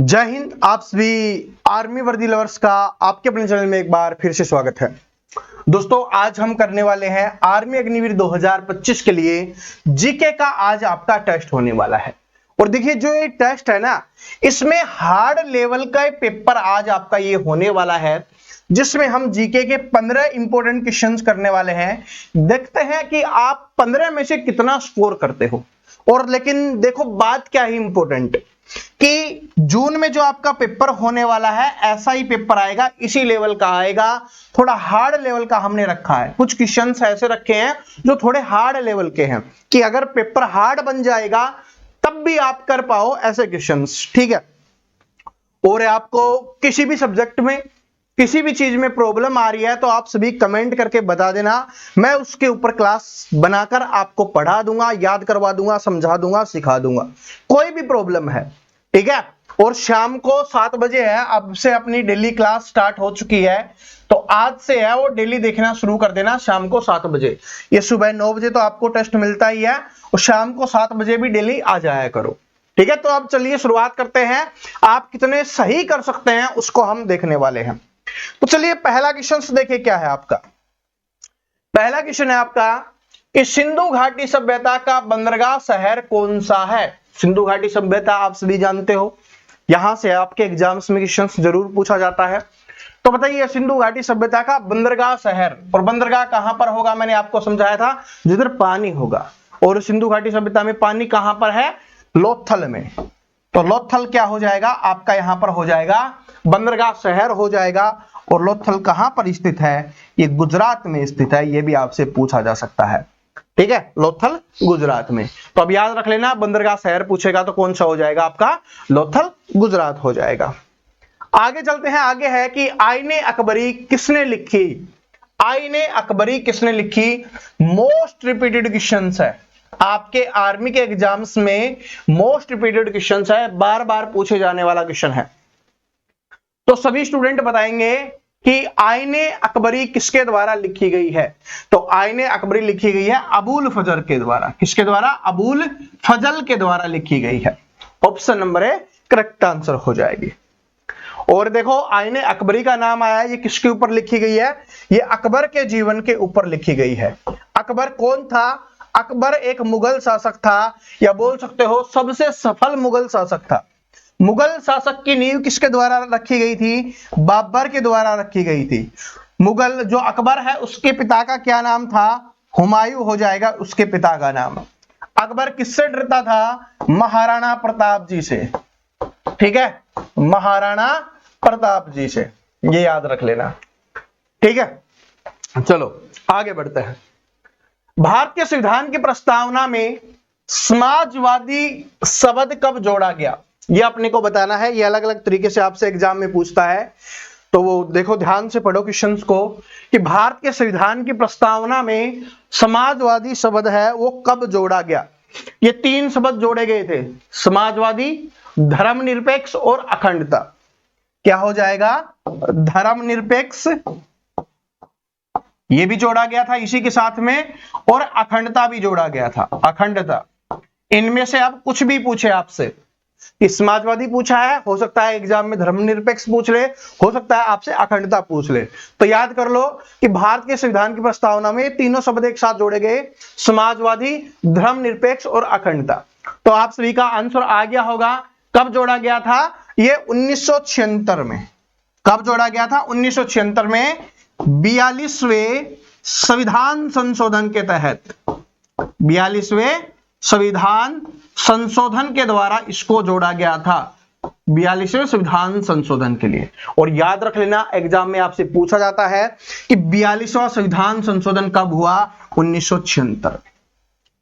जय हिंद। आप सभी आर्मी वर्दी लवर्स का आपके अपने चैनल में एक बार फिर से स्वागत है। दोस्तों, आज हम करने वाले हैं आर्मी अग्निवीर 2025 के लिए जीके का आज आपका टेस्ट होने वाला है। और देखिए, जो ये टेस्ट है ना, इसमें हार्ड लेवल का पेपर आज आपका ये होने वाला है, जिसमें हम जीके के 15 इंपॉर्टेंट क्वेश्चंस करने वाले हैं। देखते हैं कि आप 15 में से कितना स्कोर करते हो। और लेकिन देखो, बात क्या है इंपॉर्टेंट कि जून में जो आपका पेपर होने वाला है, ऐसा ही पेपर आएगा, इसी लेवल का आएगा। थोड़ा हार्ड लेवल का हमने रखा है, कुछ क्वेश्चंस ऐसे रखे हैं जो थोड़े हार्ड लेवल के हैं कि अगर पेपर हार्ड बन जाएगा तब भी आप कर पाओ ऐसे क्वेश्चंस, ठीक है। और आपको किसी भी सब्जेक्ट में किसी भी चीज में प्रॉब्लम आ रही है तो आप सभी कमेंट करके बता देना, मैं उसके ऊपर क्लास बनाकर आपको पढ़ा दूंगा, याद करवा दूंगा, समझा दूंगा, सिखा दूंगा, कोई भी प्रॉब्लम है, ठीक है। और शाम को 7 बजे है, अब से अपनी डेली क्लास स्टार्ट हो चुकी है, तो आज से है वो डेली देखना शुरू कर देना शाम को 7 बजे। ये सुबह 9 बजे तो आपको टेस्ट मिलता ही है, और शाम को 7 बजे भी डेली आ जाया करो, ठीक है। तो अब चलिए शुरुआत करते हैं। आप कितने सही कर सकते हैं उसको हम देखने वाले हैं। तो चलिए, पहला क्वेश्चन देखिए क्या है आपका। पहला क्वेश्चन है आपका कि सिंधु घाटी सभ्यता का बंदरगाह शहर कौन सा है। सिंधु घाटी सभ्यता आप सभी जानते हो, यहां से आपके एग्जाम्स में क्वेश्चन जरूर पूछा जाता है। तो बताइए, सिंधु घाटी सभ्यता का बंदरगाह शहर, और बंदरगाह कहां पर होगा, मैंने आपको समझाया था, जिधर पानी होगा। और सिंधु घाटी सभ्यता में पानी कहां पर है, लोथल में। तो लोथल क्या हो जाएगा आपका, यहां पर हो जाएगा बंदरगाह शहर हो जाएगा। और लोथल कहां पर स्थित है, ये गुजरात में स्थित है, ये भी आपसे पूछा जा सकता है, ठीक है। लोथल गुजरात में। तो अब याद रख लेना, बंदरगाह शहर पूछेगा तो कौन सा हो जाएगा आपका, लोथल गुजरात हो जाएगा। आगे चलते हैं। आगे है कि आईने अकबरी किसने लिखी। आईने अकबरी किसने लिखी, मोस्ट रिपीटेड क्वेश्चन है आपके आर्मी के एग्जाम्स में, मोस्ट रिपीटेड क्वेश्चन है, बार बार पूछे जाने वाला क्वेश्चन है। तो सभी स्टूडेंट बताएंगे कि आईने अकबरी किसके द्वारा लिखी गई है। तो आईने अकबरी लिखी गई है अबुल फजल के द्वारा। किसके द्वारा, अबुल फजल के द्वारा लिखी गई है। Option number A correct answer हो जाएगी। और देखो, आईने अकबरी का नाम आया है, ये किसके ऊपर लिखी गई है, ये अकबर के जीवन के ऊपर लिखी गई है। अकबर कौन था, अकबर एक मुगल शासक था, या बोल सकते हो सबसे सफल मुगल शासक था। मुगल शासक की नींव किसके द्वारा रखी गई थी, बाबर के द्वारा रखी गई थी। मुगल जो अकबर है, उसके पिता का क्या नाम था, हुमायूं हो जाएगा उसके पिता का नाम। अकबर किससे डरता था, महाराणा प्रताप जी से, ठीक है, महाराणा प्रताप जी से, ये याद रख लेना, ठीक है। चलो आगे बढ़ते हैं। भारतीय संविधान की प्रस्तावना में समाजवादी शब्द कब जोड़ा गया, ये अपने को बताना है। ये अलग अलग तरीके से आपसे एग्जाम में पूछता है, तो वो देखो, ध्यान से पढ़ो क्वेश्चंस को कि भारत के संविधान की प्रस्तावना में समाजवादी शब्द है वो कब जोड़ा गया। ये 3 शब्द जोड़े गए थे, समाजवादी, धर्मनिरपेक्ष और अखंडता। क्या हो जाएगा, धर्मनिरपेक्ष, ये भी जोड़ा गया था इसी के साथ में, और अखंडता भी जोड़ा गया था, अखंडता। इनमें से अब कुछ भी पूछे आपसे, समाजवादी पूछा है, हो सकता है एग्जाम में धर्मनिरपेक्ष पूछ ले, हो सकता है आपसे अखंडता पूछ ले। तो याद कर लो कि भारत के संविधान की प्रस्तावना में तीनों शब्द एक साथ जोड़े गए, समाजवादी, धर्मनिरपेक्ष और अखंडता। तो आप सभी का आंसर आ गया होगा। कब जोड़ा गया था, ये 1976 में। कब जोड़ा गया था, 1976 में, 42वें संविधान संशोधन के तहत, 42वें संविधान संशोधन के द्वारा इसको जोड़ा गया था, 42वें संविधान संशोधन के लिए। और याद रख लेना, एग्जाम में आपसे पूछा जाता है कि 42वां संविधान संशोधन कब हुआ, 1976,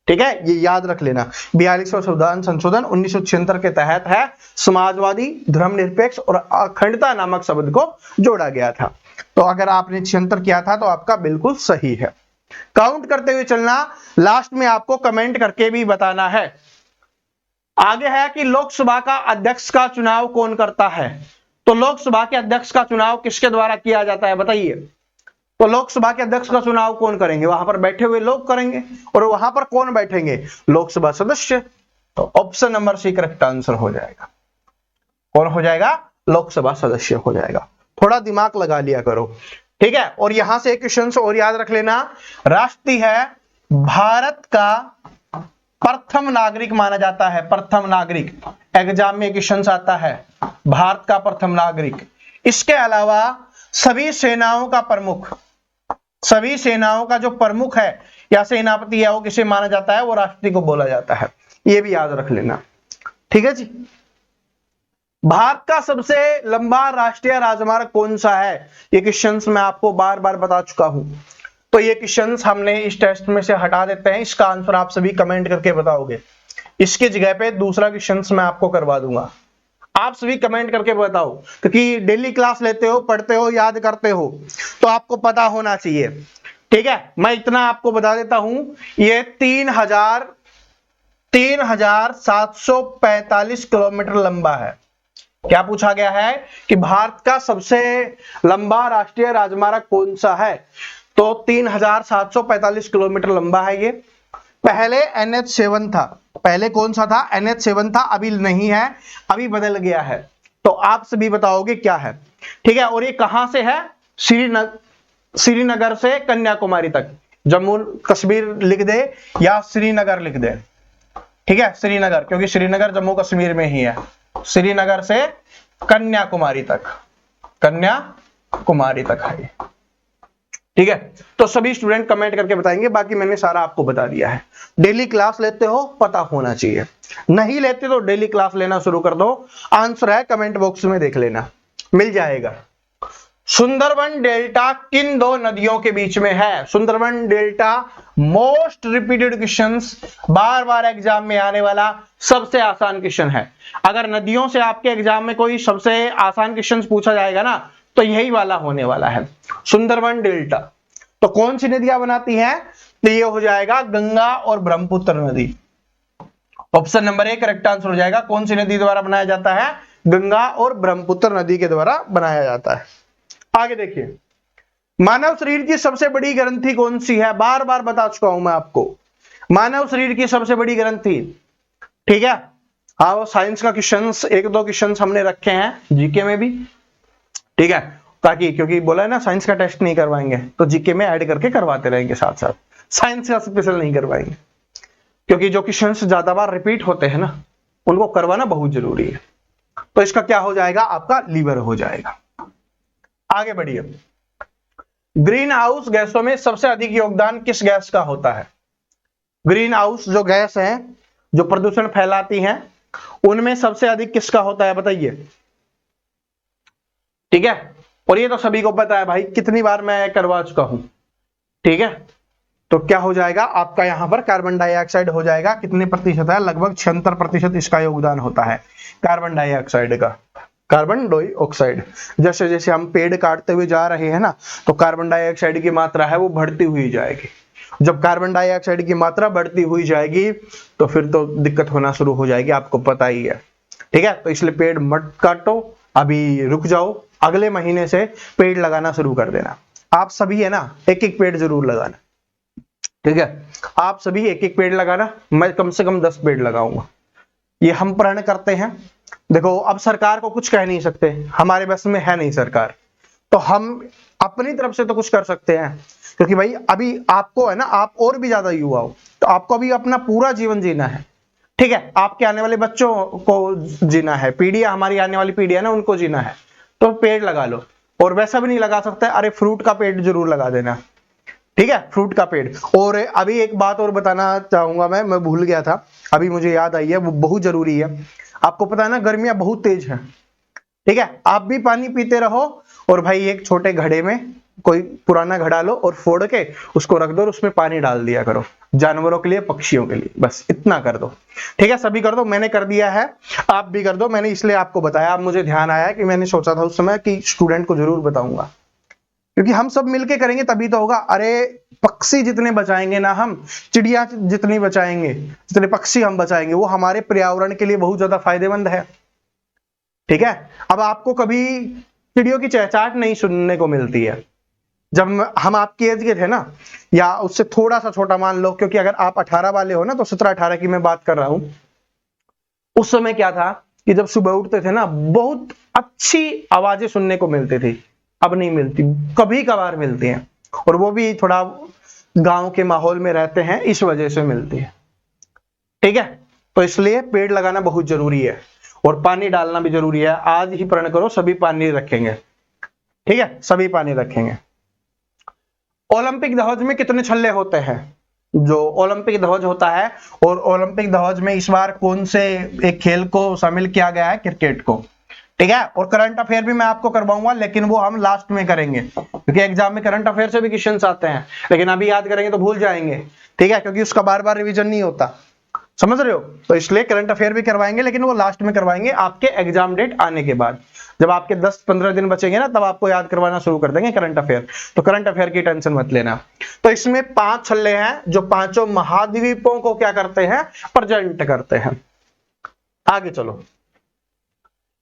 ठीक है, ये याद रख लेना। 42वां संविधान संशोधन 1976 के तहत है, समाजवादी, धर्मनिरपेक्ष और अखंडता नामक शब्द को जोड़ा गया था। तो अगर आपने 76 किया था तो आपका बिल्कुल सही है। काउंट करते हुए चलना, लास्ट में आपको कमेंट करके भी बताना है। आगे है कि लोकसभा का अध्यक्ष का चुनाव कौन करता है। तो लोकसभा के अध्यक्ष का चुनाव किसके द्वारा किया जाता है, बताइए। तो लोकसभा के अध्यक्ष का चुनाव कौन करेंगे, वहां पर बैठे हुए लोग करेंगे। और वहां पर कौन बैठेंगे, लोकसभा सदस्य। तो option number C correct answer हो जाएगा। कौन हो जाएगा? लोकसभा सदस्य हो जाएगा। थोड़ा दिमाग लगा लिया करो, ठीक है। और यहां से एक क्वेश्चन और याद रख लेना, राष्ट्रपति है भारत का प्रथम नागरिक माना जाता है, प्रथम नागरिक, एग्जाम में क्वेश्चन आता है, भारत का प्रथम नागरिक। इसके अलावा सभी सेनाओं का प्रमुख, सभी सेनाओं का जो प्रमुख है या सेनापति है वो किसे माना जाता है? वो राष्ट्रपति को बोला जाता है, ये भी याद रख लेना, ठीक है जी। भारत का सबसे लंबा राष्ट्रीय राजमार्ग कौन सा है? ये क्वेश्चंस मैं आपको बार बार बता चुका हूं, तो ये क्वेश्चंस हमने इस टेस्ट में से हटा देते हैं। इसका आंसर आप सभी कमेंट करके बताओगे, इसकी जगह पे दूसरा क्वेश्चंस मैं आपको करवा दूंगा, आप सभी कमेंट करके बताओ, क्योंकि डेली क्लास लेते हो, पढ़ते हो, याद करते हो, तो आपको पता होना चाहिए, ठीक है। मैं इतना आपको बता देता हूं, ये 3,745 किलोमीटर लंबा है। क्या पूछा गया है कि भारत का सबसे लंबा राष्ट्रीय राजमार्ग कौन सा है? तो 3,745 किलोमीटर लंबा है ये। पहले NH7 था, पहले कौन सा था? NH7 था, अभी नहीं है, अभी बदल गया है। तो आप सभी बताओगे क्या है, ठीक है। और ये कहां से है? श्रीनगर से कन्याकुमारी तक, जम्मू कश्मीर लिख दे या श्रीनगर लिख दे, ठीक है, श्रीनगर, क्योंकि श्रीनगर जम्मू कश्मीर में ही है। श्रीनगर से कन्याकुमारी तक, कन्याकुमारी तक है, ठीक है। तो सभी स्टूडेंट कमेंट करके बताएंगे, बाकी मैंने सारा आपको बता दिया है। डेली क्लास लेते हो, पता होना चाहिए, नहीं लेते तो डेली क्लास लेना शुरू कर दो। आंसर है कमेंट बॉक्स में देख लेना, मिल जाएगा। सुंदरबन डेल्टा किन दो नदियों के बीच में है? Sundarban delta most repeated questions, बार बार एग्जाम में आने वाला सबसे आसान क्वेश्चन है। अगर नदियों से आपके एग्जाम में कोई सबसे आसान क्वेश्चन पूछा जाएगा ना, तो यही वाला होने वाला है, सुंदरबन डेल्टा। तो कौन सी नदियां बनाती हैं? तो ये हो जाएगा गंगा और ब्रह्मपुत्र नदी। ऑप्शन नंबर 1 करेक्ट आंसर हो जाएगा। कौन सी नदी द्वारा बनाया जाता है? गंगा और ब्रह्मपुत्र नदी के द्वारा बनाया जाता है। आगे देखिए, मानव शरीर की सबसे बड़ी ग्रंथि कौन सी है? बार बार बता चुका हूं मैं आपको, मानव शरीर की सबसे बड़ी ग्रंथि, ठीक है। हाँ, साइंस का क्वेश्चंस, एक दो क्वेश्चंस हमने रखे हैं जीके में भी, ठीक है, ताकि, क्योंकि बोला है ना साइंस का टेस्ट नहीं करवाएंगे, तो जीके में ऐड करके करवाते रहेंगे साथ साथ, साइंस का स्पेशल नहीं करवाएंगे, क्योंकि जो क्वेश्चंस ज्यादा बार रिपीट होते हैं ना, उनको करवाना बहुत जरूरी है। तो इसका क्या हो जाएगा? आपका लीवर हो जाएगा। आगे बढ़िए, ग्रीन हाउस गैसों में सबसे अधिक योगदान किस गैस का होता है? ग्रीन हाउस जो गैस है, जो प्रदूषण फैलाती हैं, उनमें सबसे अधिक किसका होता है? बताइए, ठीक है। और ये तो सभी को पता है भाई, कितनी बार मैं करवा चुका हूं, ठीक है। तो क्या हो जाएगा आपका? यहां पर कार्बन डाइऑक्साइड हो जाएगा। कितने प्रतिशत है? लगभग 76% इसका योगदान होता है कार्बन डाइऑक्साइड का। कार्बन डाइऑक्साइड, जैसे जैसे हम पेड़ काटते हुए जा रहे हैं ना, तो कार्बन डाइऑक्साइड की मात्रा है वो बढ़ती हुई जाएगी। जब कार्बन डाइऑक्साइड की मात्रा बढ़ती हुई जाएगी तो फिर तो दिक्कत होना शुरू हो जाएगी, आपको पता ही है, ठीक है। तो इसलिए पेड़ मत काटो, अभी रुक जाओ, अगले महीने से पेड़ लगाना शुरू कर देना। आप सभी है ना, एक एक पेड़ जरूर लगाना, ठीक है। आप सभी एक एक पेड़ लगाना, मैं कम से कम 10 पेड़ लगाऊंगा। ये हम प्रण करते हैं। देखो, अब सरकार को कुछ कह नहीं सकते, हमारे बस में है नहीं सरकार, तो हम अपनी तरफ से तो कुछ कर सकते हैं, क्योंकि भाई अभी आपको है ना, आप और भी ज्यादा युवा हो, तो आपको अभी अपना पूरा जीवन जीना है, ठीक है। आपके आने वाले बच्चों को जीना है, पीढ़ियां, हमारी आने वाली पीढ़ियां ना, उनको जीना है, तो पेड़ लगा लो। और वैसा भी नहीं लगा सकता, अरे फ्रूट का पेड़ जरूर लगा देना, ठीक है, फ्रूट का पेड़। और अभी एक बात और बताना चाहूंगा, मैं भूल गया था, अभी मुझे याद आई है, वो बहुत जरूरी है। आपको पता है ना, गर्मियां बहुत तेज हैं, ठीक है। आप भी पानी पीते रहो, और भाई एक छोटे घड़े में कोई पुराना घड़ा लो और फोड़ के उसको रख दो और उसमें पानी डाल दिया करो, जानवरों के लिए, पक्षियों के लिए, बस इतना कर दो, ठीक है। सभी कर दो, मैंने कर दिया है, आप भी कर दो। मैंने इसलिए आपको बताया, अब मुझे ध्यान आया कि मैंने सोचा था उस समय कि स्टूडेंट को जरूर बताऊंगा, क्योंकि हम सब मिलके करेंगे तभी तो होगा। अरे पक्षी जितने बचाएंगे ना हम, चिड़िया जितनी बचाएंगे, जितने पक्षी हम बचाएंगे, वो हमारे पर्यावरण के लिए बहुत ज्यादा फायदेमंद है, ठीक है। अब आपको कभी चिड़ियों की चहचहाट नहीं सुनने को मिलती है। जब हम आपकी एज के थे ना, या उससे थोड़ा सा छोटा मान लो, क्योंकि अगर आप 18 वाले हो ना, तो 17-18 की मैं बात कर रहा हूं। उस समय क्या था कि जब सुबह उठते थे ना बहुत अच्छी आवाजें सुनने को मिलती थी, अब नहीं मिलती, कभी कभार मिलती हैं, और वो भी थोड़ा गांव के माहौल में रहते हैं इस वजह से मिलती है। ठीक है, तो इसलिए पेड़ लगाना बहुत जरूरी है और पानी डालना भी जरूरी है। आज ही प्रण करो सभी पानी रखेंगे, ठीक है, सभी पानी रखेंगे। ओलंपिक ध्वज में कितने छल्ले होते हैं? जो ओलंपिक ध्वज होता है, और ओलंपिक ध्वज में इस बार कौन से एक खेल को शामिल किया गया है? क्रिकेट को। ठीक है, और करंट अफेयर भी मैं आपको करवाऊंगा, लेकिन वो हम लास्ट में करेंगे, क्योंकि एग्जाम में करंट अफेयर से भी क्वेश्चंस आते हैं, लेकिन अभी याद करेंगे तो भूल जाएंगे। ठीक है, क्योंकि उसका बार बार रिवीजन नहीं होता, समझ रहे हो? तो इसलिए करंट अफेयर भी करवाएंगे, लेकिन वो लास्ट में करवाएंगे आपके एग्जाम डेट आने के बाद। जब आपके 10-15 दिन बचेंगे ना, तब आपको याद करवाना शुरू कर देंगे करंट अफेयर। तो करंट अफेयर की टेंशन मत लेना। तो इसमें 5 छल्ले हैं जो पांचों महाद्वीपों को क्या करते हैं? प्रेजेंट करते हैं। आगे चलो,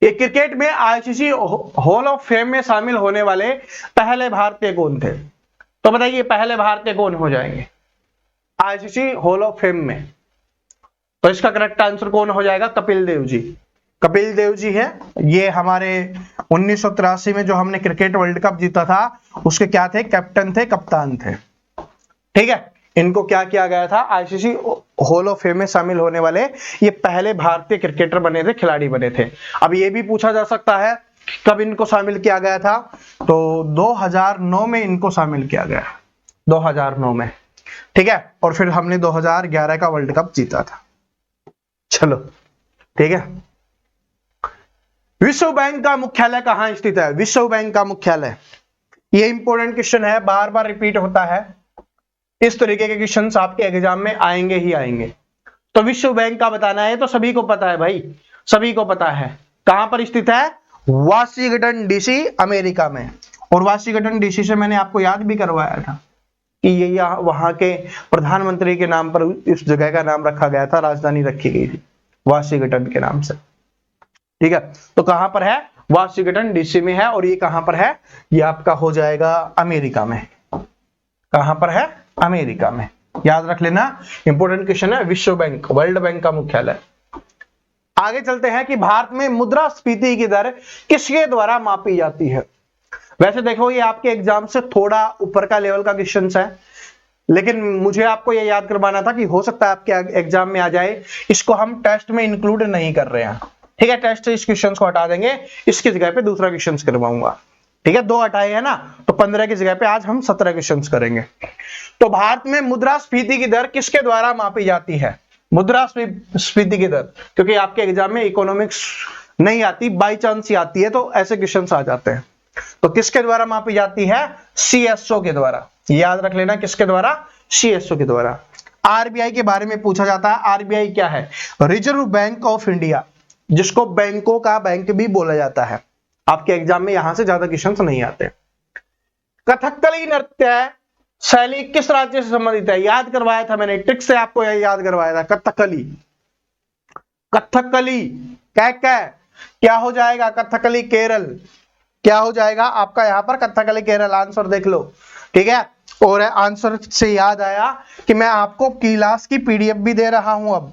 ये क्रिकेट में आईसीसी हॉल ऑफ फेम में शामिल होने वाले पहले भारतीय कौन थे? तो बताइए पहले भारतीय कौन हो जाएंगे आईसीसी हॉल ऑफ फेम में? तो इसका करेक्ट आंसर कौन हो जाएगा? कपिल देव जी। कपिल देव जी है। ये हमारे 1983 में जो हमने क्रिकेट वर्ल्ड कप जीता था, उसके क्या थे? कैप्टन थे, कप्तान थे। ठीक है, इनको क्या किया गया था? आईसीसी हॉल ऑफ फेम में शामिल होने वाले ये पहले भारतीय क्रिकेटर बने थे, खिलाड़ी बने थे। अब ये भी पूछा जा सकता है कब इनको शामिल किया गया था? तो 2009 में इनको शामिल किया गया, 2009 में। ठीक है, और फिर हमने 2011 का वर्ल्ड कप जीता था। चलो ठीक है, विश्व बैंक का मुख्यालय कहां स्थित है? विश्व बैंक का मुख्यालय, ये इंपॉर्टेंट क्वेश्चन है, बार बार रिपीट होता है। इस तरीके के क्वेश्चंस आपके एग्जाम में आएंगे ही आएंगे। तो विश्व बैंक का बताना है, तो सभी को पता है भाई, सभी को पता है। कहां पर स्थित है? वाशिंगटन डीसी, अमेरिका में। और वाशिंगटन डीसी से मैंने आपको याद भी करवाया था कि ये वहां के प्रधानमंत्री के नाम पर इस जगह का नाम रखा गया था, राजधानी रखी गई थी वाशिंगटन के नाम से। ठीक है, तो कहां पर है? वाशिंगटन डीसी में है। और ये कहां पर है? ये आपका हो जाएगा अमेरिका में। कहां पर है? अमेरिका में। याद रख लेना, इंपॉर्टेंट क्वेश्चन है। विश्व बैंक, वर्ल्ड बैंक का मुख्यालय। आगे चलते हैं कि भारत में मुद्रास्फीति की दर किसके द्वारा मापी जाती है? वैसे देखो, ये आपके एग्जाम से थोड़ा ऊपर का लेवल का क्वेश्चन है, लेकिन मुझे आपको ये याद करवाना था कि हो सकता है आपके एग्जाम में आ जाए। इसको हम टेस्ट में इंक्लूड नहीं कर रहे हैं। ठीक है, टेस्ट से इस क्वेश्चन को हटा देंगे, इसकी जगह पे दूसरा क्वेश्चन करवाऊंगा। ठीक है, 2 हटाए है ना, तो 15 की जगह पे आज हम 17 क्वेश्चन करेंगे। तो भारत में मुद्रास्फीति की दर किसके द्वारा मापी जाती है? मुद्रास्फीति की दर, क्योंकि आपके एग्जाम में इकोनॉमिक्स नहीं आती, बाई चांस ही आती है, तो ऐसे क्वेश्चन आ जाते हैं। तो किसके द्वारा मापी जाती है? सीएसओ के द्वारा। याद रख लेना, किसके द्वारा? सीएसओ के द्वारा। आरबीआई के बारे में पूछा जाता है। आरबीआई क्या है? रिजर्व बैंक ऑफ इंडिया, जिसको बैंकों का बैंक भी बोला जाता है। आपके एग्जाम में यहां से ज्यादा क्वेश्चंस नहीं आते। कथकली नृत्य शैली किस राज्य से संबंधित है? याद करवाया था मैंने, ट्रिक से आपको याद करवाया था। कथकली, कथकली क्या हो जाएगा? कथकली केरल। क्या हो जाएगा आपका यहां पर? कथकली केरल। आंसर देख लो। ठीक है, और आंसर से याद आया कि मैं आपको क्लास की पीडीएफ भी दे रहा हूं। अब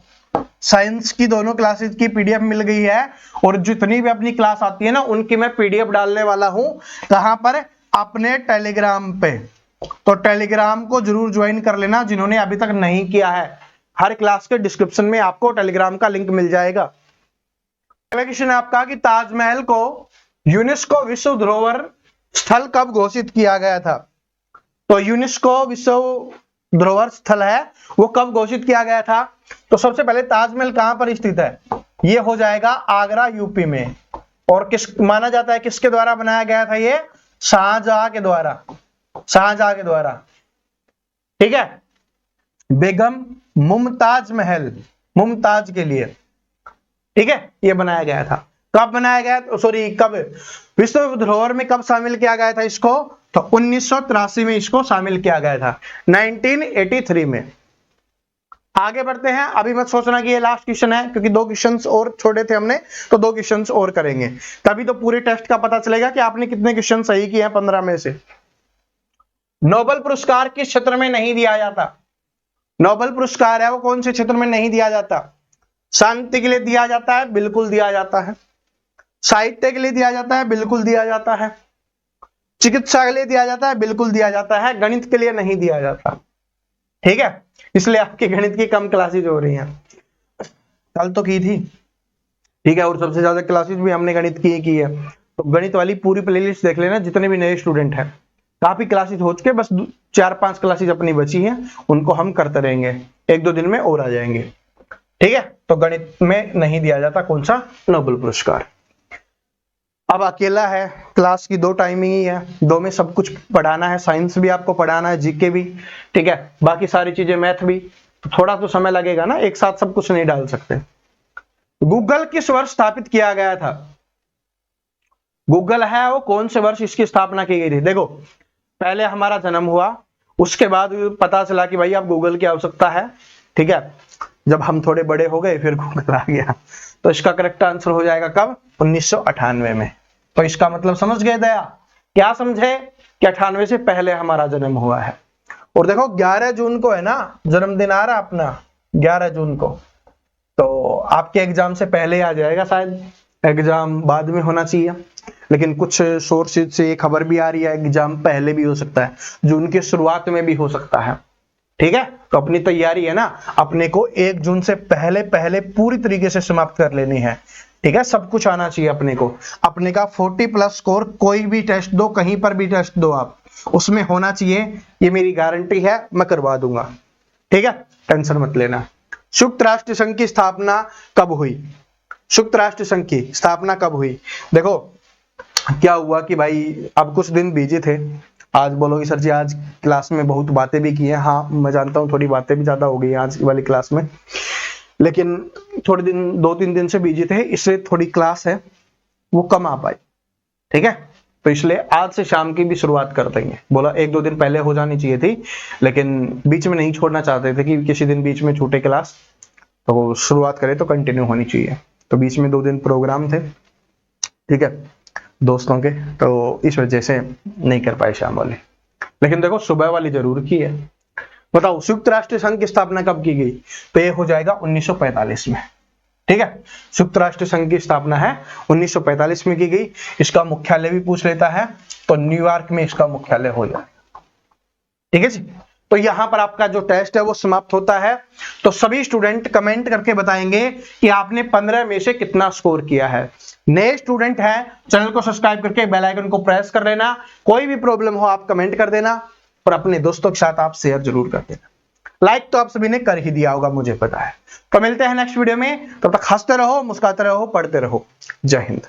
साइंस की दोनों क्लासेस की पीडीएफ मिल गई है, और जितनी भी अपनी क्लास आती है ना, उनकी मैं पीडीएफ डालने वाला हूं। कहां पर? अपने टेलीग्राम पे। तो टेलीग्राम को जरूर ज्वाइन कर लेना जिन्होंने अभी तक नहीं किया है। हर क्लास के डिस्क्रिप्शन में आपको टेलीग्राम का लिंक मिल जाएगा। अगला क्वेश्चन है आपका कि ताजमहल को यूनेस्को विश्व धरोहर स्थल कब घोषित किया गया था? तो यूनेस्को विश्व धरोहर स्थल है, वो कब घोषित किया गया था? तो सबसे पहले ताजमहल कहां पर स्थित है? ये हो जाएगा आगरा, यूपी में। और किस माना जाता है किसके द्वारा बनाया गया था? ये शाहजहां के द्वारा। शाहजहां के द्वारा। ठीक है, बेगम मुमताज महल, मुमताज के लिए। ठीक है, ये बनाया गया था। कब बनाया गया? सॉरी, कब विश्व धरोहर में कब शामिल किया गया था इसको? तो 1983 में इसको शामिल किया गया था, 1983 में। आगे बढ़ते हैं। अभी मत सोचना कि ये लास्ट क्वेश्चन है, क्योंकि 2 क्वेश्चंस और छोड़े थे हमने, तो 2 क्वेश्चंस और करेंगे, तभी तो पूरे टेस्ट का पता चलेगा कि आपने कितने क्वेश्चन सही किए हैं 15 में से। नोबेल पुरस्कार किस क्षेत्र में नहीं दिया जाता? नोबेल पुरस्कार है वो कौन से क्षेत्र में नहीं दिया जाता? शांति के लिए दिया जाता है, बिल्कुल दिया जाता है। साहित्य के लिए दिया जाता है, बिल्कुल दिया जाता है। चिकित्सा के लिए दिया जाता है, बिल्कुल दिया जाता है। गणित के लिए नहीं दिया जाता, ठीक है, इसलिए आपकी गणित की कम क्लासेज हो रही हैं। कल तो की थी, ठीक है, और सबसे ज्यादा क्लासेज भी हमने गणित की ही की है। तो गणित वाली पूरी प्लेलिस्ट देख लेना, जितने भी नए स्टूडेंट हैं। काफी क्लासेज हो चुके, बस 4-5 क्लासेज अपनी बची हैं, उनको हम करते रहेंगे, 1-2 दिन में और आ जाएंगे, ठीक है। तो गणित में नहीं दिया जाता कौन सा, नोबेल पुरस्कार। अब अकेला है, क्लास की 2 टाइमिंग ही है, 2 में सब कुछ पढ़ाना है, साइंस भी आपको पढ़ाना है, जीके भी, ठीक है, बाकी सारी चीजें, मैथ भी, तो थोड़ा तो समय लगेगा ना, एक साथ सब कुछ नहीं डाल सकते। गूगल किस वर्ष स्थापित किया गया था? गूगल है वो कौन से वर्ष इसकी स्थापना की गई थी? देखो, पहले हमारा जन्म हुआ, उसके बाद पता चला कि भाई अब गूगल की आवश्यकता है, ठीक है, जब हम थोड़े बड़े हो गए फिर गूगल आ गया। तो इसका करेक्ट आंसर हो जाएगा कब? 1998 में। तो इसका मतलब समझ गए दया, क्या समझे कि 98 से पहले हमारा जन्म हुआ है। और देखो 11 जून को है ना जन्मदिन आ रहा अपना, 11 जून को, तो आपके एग्जाम से पहले आ जाएगा, शायद एग्जाम बाद में होना चाहिए, लेकिन कुछ सोर्सेज से ये खबर भी आ रही है एग्जाम पहले भी हो सकता है, जून की शुरुआत में भी हो सकता है, ठीक है। तो अपनी तैयारी है ना, अपने को 1 जून से पहले पहले पूरी तरीके से समाप्त कर लेनी है, ठीक है। सब कुछ आना चाहिए अपने को, अपने का 40+ स्कोर, कोई भी टेस्ट दो, कहीं पर भी टेस्ट दो आप, उसमें होना चाहिए, ये मेरी गारंटी है, मैं करवा दूंगा, ठीक है, टेंशन मत लेना। संयुक्त राष्ट्र संघ की स्थापना कब हुई? संयुक्त राष्ट्र संघ की स्थापना कब हुई? देखो क्या हुआ कि भाई अब कुछ दिन बिजी थे, आज बोलोगे सर जी आज क्लास में बहुत बातें भी की हैं, हाँ मैं जानता हूँ थोड़ी बातें भी ज्यादा हो गई आज वाली क्लास में, लेकिन थोड़े दिन 2-3 दिन से बिजी थे, इसलिए थोड़ी क्लास है वो कम आ पाई, ठीक है। तो इसलिए आज से शाम की भी शुरुआत कर देंगे, बोला 1-2 दिन पहले हो जानी चाहिए थी, लेकिन बीच में नहीं छोड़ना चाहते थे कि किसी दिन बीच में छूटे क्लास, तो शुरुआत करें तो कंटिन्यू होनी चाहिए। तो बीच में 2 दिन प्रोग्राम थे, ठीक है, दोस्तों के, तो इस वजह से नहीं कर पाए शाम वाले, लेकिन देखो सुबह वाली जरूर की है। बताओ संयुक्त राष्ट्र संघ की स्थापना कब की गई? तो ये हो जाएगा 1945 में, ठीक है। संयुक्त राष्ट्र संघ की स्थापना है 1945 में की गई। इसका मुख्यालय भी पूछ लेता है, तो न्यूयॉर्क में इसका मुख्यालय हो जाएगा, ठीक है जी। तो यहां पर आपका जो टेस्ट है वो समाप्त होता है। तो सभी स्टूडेंट कमेंट करके बताएंगे कि आपने 15 में से कितना स्कोर किया है। नए स्टूडेंट हैं, चैनल को सब्सक्राइब करके बेल आइकन को प्रेस कर लेना, कोई भी प्रॉब्लम हो आप कमेंट कर देना, और अपने दोस्तों के साथ आप शेयर जरूर कर देना। लाइक तो आप सभी ने कर ही दिया होगा, मुझे पता है। तो मिलते हैं नेक्स्ट वीडियो में, तब तक हंसते रहो, मुस्कुराते रहो, पढ़ते रहो। जय हिंद।